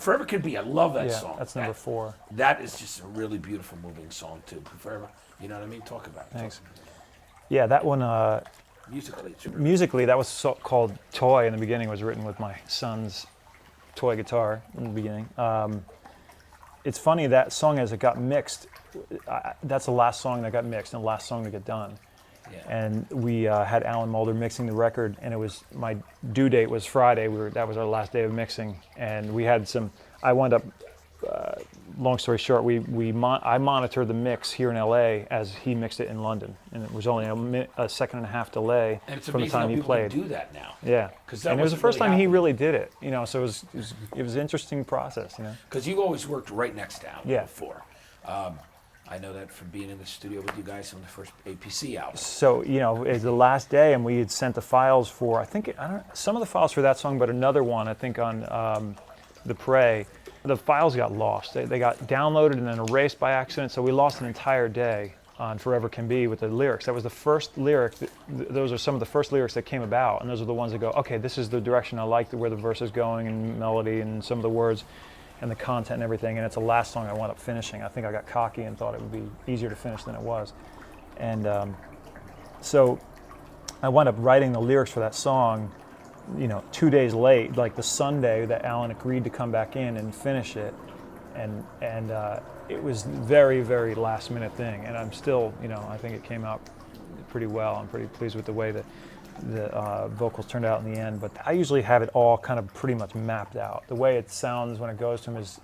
Forever Can Be. I love that Yeah, song. that's number 4. That is just a really beautiful, moving song too. Forever, you know what I mean? Talk about it. Thanks. Yeah, that one. Musically, it's really Musically, that was called Toy in the beginning. It was written with my son's toy guitar in the beginning. It's funny, that song, as it got mixed, that's the last song that got mixed and the last song to get done. Yeah. And we had Alan Mulder mixing the record, and it was, my due date was Friday. That was our last day of mixing, and we had some. I wound up. Long story short, I monitored the mix here in LA as he mixed it in London, and it was only a second and a half delay And it's from the amazing time how he people played. can do that now. Yeah, 'Cause that and it was the wasn't first really time he happening. really did it. You know, so it was an interesting process. You know. Because you always worked right next to Alan Yeah. before. I know that from being in the studio with you guys on the first APC album. So, you know, it was the last day, and we had sent the files for, some of the files for that song, but another one, I think, on The Prey. The files got lost. They got downloaded and then erased by accident, so we lost an entire day on Forever Can Be with the lyrics. That was the first lyric. Those are some of the first lyrics that came about, and those are the ones that go, okay, this is the direction I like, where the verse is going, and melody, and some of the words, and the content and everything, and it's the last song I wound up finishing. I think I got cocky and thought it would be easier to finish than it was. And so I wound up writing the lyrics for that song, you know, 2 days late, like the Sunday that Alan agreed to come back in and finish it. And it was very, very last minute thing. And I'm still, you know, I think it came out pretty well. I'm pretty pleased with the way that the vocals turned out in the end, but I usually have it all kind of pretty much mapped out. The way it sounds when it goes to him is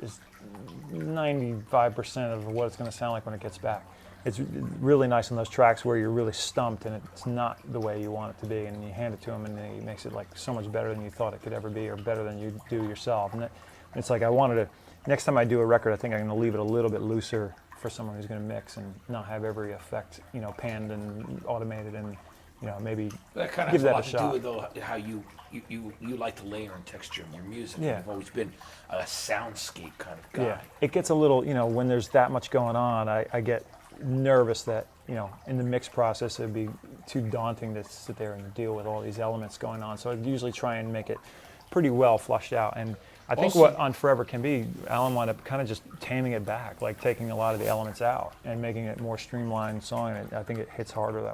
95% of what it's going to sound like when it gets back. It's really nice on those tracks where you're really stumped and it's not the way you want it to be, and you hand it to him and he makes it like so much better than you thought it could ever be, or better than you do yourself. And it's like, I wanted to, next time I do a record, I think I'm going to leave it a little bit looser for someone who's going to mix and not have every effect, you know, panned and automated, and you know, maybe That kind of give has a that lot a to do shot. with how you like to layer and texture in your music. Yeah. You've always been a soundscape kind of guy. Yeah, it gets a little, you know, when there's that much going on, I get nervous that, you know, in the mix process it'd be too daunting to sit there and deal with all these elements going on. So I usually try and make it pretty well flushed out. And I think Also- what on Forever Can Be, Alan wound up kind of just taming it back, like taking a lot of the elements out and making it more streamlined song. And I think it hits harder that